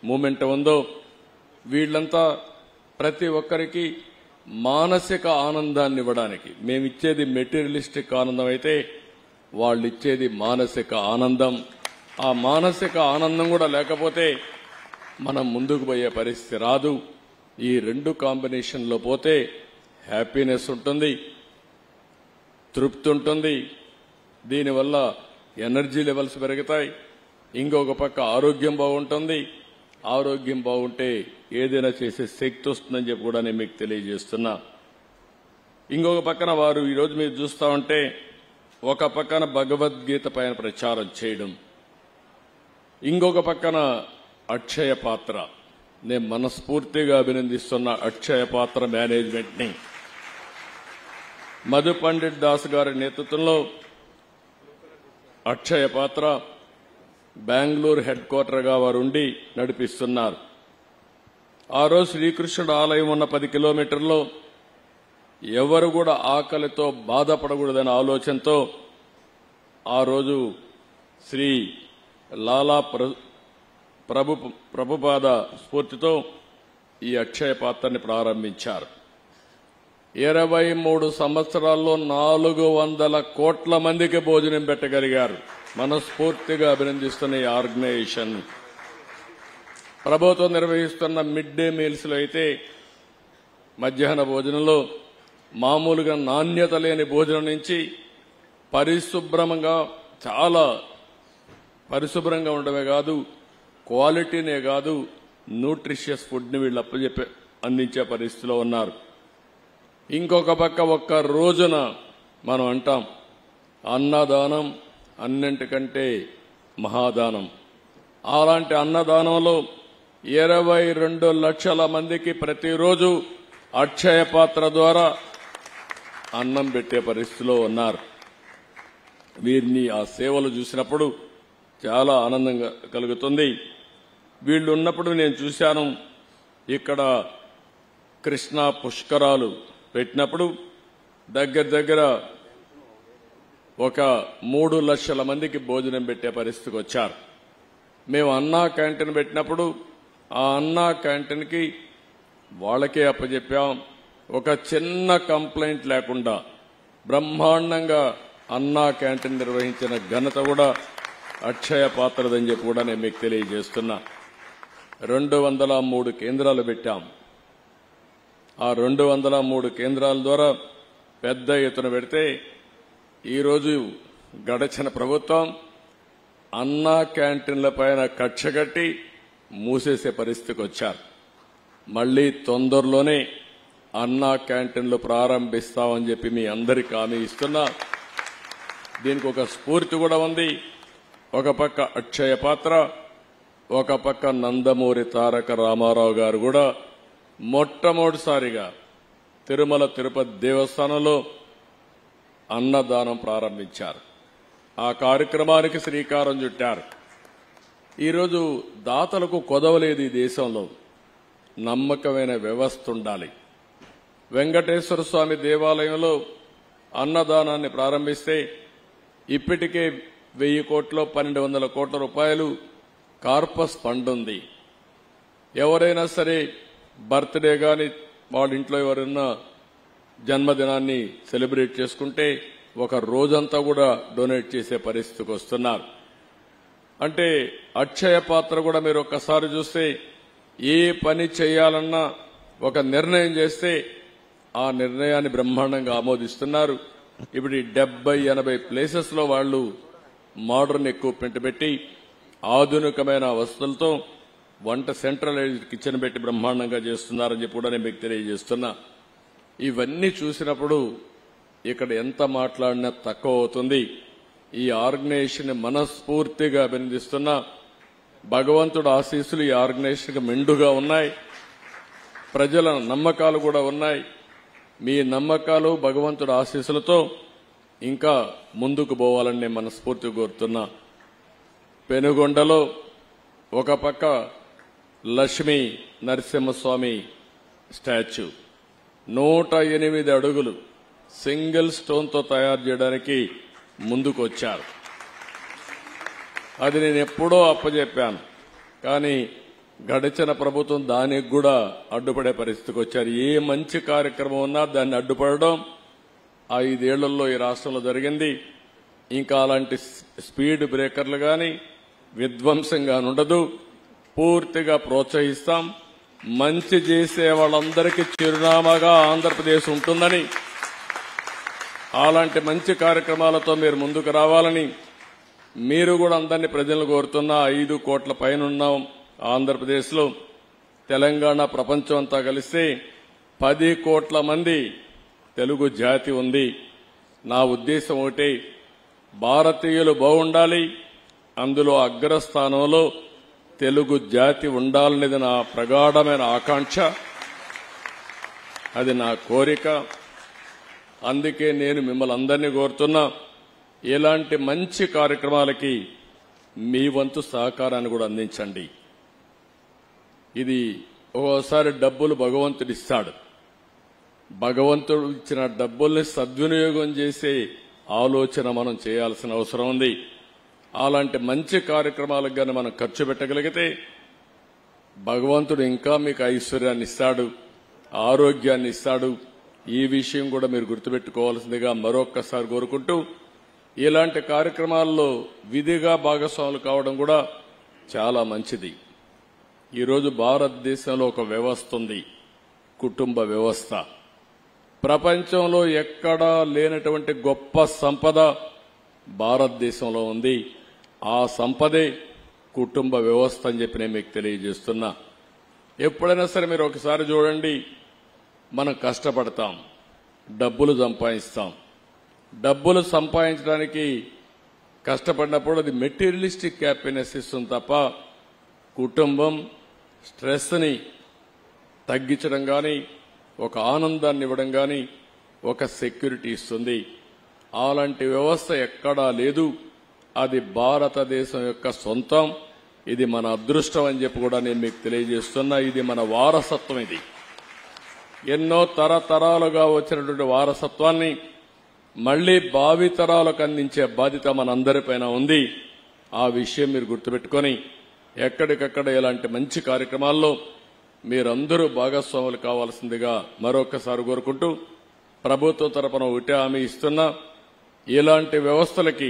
Moment ఉందో వీళ్ళంతా ప్రతి ఒక్కరికి మానసిక ఆనందాన్ని ఇవ్వడానికి మేమిచ్చేది మెటీరియలిస్టిక్ ఆనందం అయితే వాళ్ళు ఇచ్చేది మానసిక ఆనందం. ఆ మానసిక ఆనందం కూడా లేకపోతే మనం ముందుకు పోయే పరిస్థితి రాదు. ఈ రెండు కాంబినేషన్లో పోతే హ్యాపీనెస్ ఉంటుంది, తృప్తి ఉంటుంది, దీనివల్ల ఎనర్జీ లెవెల్స్ పెరుగుతాయి, ఇంకొక పక్క ఆరోగ్యం బాగుంటుంది. ఆరోగ్యం బాగుంటే ఏదైనా చేసే శక్తి వస్తుందని చెప్పి కూడా నేను మీకు తెలియజేస్తున్నా. ఇంకొక పక్కన వారు ఈరోజు మీరు చూస్తా ఉంటే ఒక పక్కన భగవద్గీత పైన ప్రచారం చేయడం, ఇంకొక పక్కన అక్షయ పాత్ర. నేను మనస్ఫూర్తిగా అభినందిస్తున్న అక్షయ పాత్ర మేనేజ్మెంట్ ని. మధు పండిట్ దాస్ గారి నేతృత్వంలో అక్షయ పాత్ర బెంగళూరు హెడ్ క్వార్టర్ గా వారు ఉండి నడిపిస్తున్నారు. ఆ రోజు శ్రీకృష్ణుడు ఆలయం ఉన్న 10 కిలోమీటర్లో ఎవరు కూడా ఆకలితో బాధపడకూడదనే ఆలోచనతో ఆ రోజు శ్రీ లాలా ప్రభుపాద స్ఫూర్తితో ఈ అక్షయ పాత్రని ప్రారంభించారు. 23 సంవత్సరాల్లో 400 కోట్ల మందికి భోజనం పెట్టగలిగారు. మనస్ఫూర్తిగా అభినందిస్తున్న ఈ ఆర్గనైజేషన్. ప్రభుత్వం నిర్వహిస్తున్న మిడ్ డే మీల్స్ లో అయితే మధ్యాహ్న భోజనంలో మామూలుగా నాణ్యత లేని భోజనం నుంచి పరిశుభ్రంగా చాలా పరిశుభ్రంగా ఉండమే కాదు, క్వాలిటీనే కాదు, న్యూట్రిషియస్ ఫుడ్ ని వీళ్ళు అందించే పరిస్థితిలో ఉన్నారు. ఇంకొక పక్క ఒక్క రోజున మనం అంటాం అన్నదానం అన్నింటికంటే మహాదానం. అలాంటి అన్నదానంలో 22 లక్షల మందికి ప్రతిరోజు అక్షయ పాత్ర ద్వారా అన్నం పెట్టే పరిస్థితిలో ఉన్నారు. వీరిని ఆ సేవలు చూసినప్పుడు చాలా ఆనందంగా కలుగుతుంది. వీళ్ళు ఉన్నప్పుడు నేను చూశాను, ఇక్కడ కృష్ణా పుష్కరాలు పెట్టినప్పుడు దగ్గర ఒక 3 లక్షల మందికి భోజనం పెట్టే పరిస్థితికి వచ్చారు. మేము అన్నా క్యాంటీన్ పెట్టినప్పుడు ఆ అన్నా క్యాంటీన్కి వాళ్ళకే అప్పచెప్పాం. ఒక చిన్న కంప్లైంట్ లేకుండా బ్రహ్మాండంగా అన్నా క్యాంటీన్ నిర్వహించిన ఘనత కూడా అక్షయ పాత్రదని చెప్పి కూడా నేను మీకు తెలియజేస్తున్నా. 203 కేంద్రాలు పెట్టాం. ఆ 203 కేంద్రాల ద్వారా పెద్ద ఎత్తున పెడితే ఈరోజు గడచిన ప్రభుత్వం అన్నా క్యాంటీన్ల పైన కక్షగట్టి మూసేసే పరిస్థితికి వచ్చారు. మళ్లీ తొందరలోనే అన్నా క్యాంటీన్లు ప్రారంభిస్తామని చెప్పి మీ అందరికీ హామీ ఇస్తున్నా. దీనికి ఒక స్ఫూర్తి కూడా ఉంది. ఒక పక్క అక్షయ పాత్ర, ఒక పక్క నందమూరి తారక రామారావు గారు కూడా మొట్టమొదటిసారిగా తిరుమల తిరుపతి దేవస్థానంలో అన్నదానం ప్రారంభించారు. ఆ కార్యక్రమానికి శ్రీకారం చుట్టారు. ఈరోజు దాతలకు కొదవలేదు. ఈ దేశంలో నమ్మకమైన వ్యవస్థ ఉండాలి. వెంకటేశ్వర స్వామి దేవాలయంలో అన్నదానాన్ని ప్రారంభిస్తే ఇప్పటికే 1000 కోట్లు 1200 కోట్ల రూపాయలు కార్పస్ ఫండ్ ఉంది. ఎవరైనా సరే బర్త్డే గాని వాళ్ళ ఇంట్లో ఎవరైనా జన్మదినాన్ని సెలబ్రేట్ చేసుకుంటే ఒక రోజంతా కూడా డొనేట్ చేసే పరిస్థితికి వస్తున్నారు. అంటే అక్షయ పాత్ర కూడా మీరు ఒక్కసారి చూస్తే ఏ పని చేయాలన్నా ఒక నిర్ణయం చేస్తే ఆ నిర్ణయాన్ని బ్రహ్మాండంగా ఆమోదిస్తున్నారు. ఇప్పుడు 70-80 ప్లేసెస్ లో వాళ్ళు మోడర్న్ ఎక్విప్మెంట్ పెట్టి ఆధునికమైన వసతులతో వంట సెంట్రలైజ్డ్ కిచెన్ పెట్టి బ్రహ్మాండంగా చేస్తున్నారని చెప్పి కూడా నేను మీకు తెలియజేస్తున్నా. ఇవన్నీ చూసినప్పుడు ఇక్కడ ఎంత మాట్లాడినా తక్కువ అవుతుంది. ఈ ఆర్గనైజేషన్ మనస్ఫూర్తిగా అభినందిస్తున్నా. భగవంతుడు ఆశీస్సులు ఈ ఆర్గనైజేషన్కి మెండుగా ఉన్నాయి. ప్రజల నమ్మకాలు కూడా ఉన్నాయి. మీ నమ్మకాలు భగవంతుడు ఆశీస్సులతో ఇంకా ముందుకు పోవాలని నేను మనస్ఫూర్తిగా కోరుతున్నా. పెనుగొండలో ఒక పక్క లక్ష్మీ నరసింహస్వామి స్టాచ్యూ 108 అడుగులు సింగిల్ స్టోన్ తో తయారు చేయడానికి ముందుకు వచ్చారు. అది నేను ఎప్పుడో అప్పచెప్పాను. కానీ గడిచిన ప్రభుత్వం దానికి కూడా అడ్డుపడే పరిస్థితికి వచ్చారు. ఏ మంచి కార్యక్రమం ఉన్నా దాన్ని అడ్డుపడడం 5 ఏళ్లలో ఈ రాష్ట్రంలో జరిగింది. ఇంకా అలాంటి స్పీడ్ బ్రేకర్లు గాని విధ్వంసంగా ఉండదు. పూర్తిగా ప్రోత్సహిస్తాం. మంచి చేసే వాళ్ళందరికీ చిరునామాగా ఆంధ్రప్రదేశ్ ఉంటుందని, అలాంటి మంచి కార్యక్రమాలతో మీరు ముందుకు రావాలని మీరు కూడా అందరినీ ప్రజలను కోరుతున్నా. 5 కోట్ల పైన ఉన్నాం ఆంధ్రప్రదేశ్లో. తెలంగాణ ప్రపంచం అంతా కలిస్తే 10 కోట్ల మంది తెలుగు జాతి ఉంది. నా ఉద్దేశం ఒకటే, భారతీయులు బాగుండాలి, అందులో అగ్రస్థానంలో తెలుగు జాతి ఉండాలనేది నా ప్రగాఢమైన ఆకాంక్ష, అది నా కోరిక. అందుకే నేను మిమ్మల్ని అందరినీ కోరుతున్నా, ఇలాంటి మంచి కార్యక్రమాలకి మీ వంతు సహకారాన్ని కూడా అందించండి. ఇది ఒక్కోసారి డబ్బులు భగవంతుడు ఇస్తాడు. భగవంతుడు ఇచ్చిన డబ్బుల్ని సద్వినియోగం చేసే ఆలోచన మనం చేయాల్సిన అవసరం ఉంది. అలాంటి మంచి కార్యక్రమాలకు గాని మనం ఖర్చు పెట్టగలిగితే భగవంతుడు ఇంకా మీకు ఐశ్వర్యాన్ని ఇస్తాడు, ఆరోగ్యాన్ని ఇస్తాడు. ఈ విషయం కూడా మీరు గుర్తుపెట్టుకోవాల్సిందిగా మరొక్కసారి కోరుకుంటూ, ఇలాంటి కార్యక్రమాల్లో విధిగా భాగస్వాములు కావడం కూడా చాలా మంచిది. ఈరోజు భారతదేశంలో ఒక వ్యవస్థ ఉంది, కుటుంబ వ్యవస్థ. ప్రపంచంలో ఎక్కడా లేనటువంటి గొప్ప సంపద భారతదేశంలో ఉంది. ఆ సంపదే కుటుంబ వ్యవస్థ అని చెప్పి నేను మీకు తెలియజేస్తున్నా. ఎప్పుడైనా సరే మీరు ఒకసారి చూడండి, మనం కష్టపడతాం, డబ్బులు సంపాదిస్తాం. డబ్బులు సంపాదించడానికి కష్టపడినప్పుడు అది మెటీరియలిస్టిక్ హ్యాపీనెస్ ఇస్తుంది తప్ప కుటుంబం స్ట్రెస్ని తగ్గించడం కానీ, ఒక ఆనందాన్ని ఇవ్వడం కానీ, ఒక సెక్యూరిటీ ఇస్తుంది. అలాంటి వ్యవస్థ ఎక్కడా లేదు. అది భారతదేశం యొక్క సొంతం. ఇది మన అదృష్టం అని చెప్పి కూడా నేను మీకు తెలియజేస్తున్నా. ఇది మన వారసత్వం. ఇది ఎన్నో తరతరాలుగా వచ్చినటువంటి వారసత్వాన్ని మళ్లీ భావితరాలకు అందించే బాధ్యత మనందరిపైన ఉంది. ఆ విషయం మీరు గుర్తుపెట్టుకొని ఎక్కడికక్కడ ఇలాంటి మంచి కార్యక్రమాల్లో మీరందరూ భాగస్వాములు కావాల్సిందిగా మరొకసారి కోరుకుంటూ, ప్రభుత్వం తరపున ఒకటే హామీ ఇస్తున్నా, ఇలాంటి వ్యవస్థలకి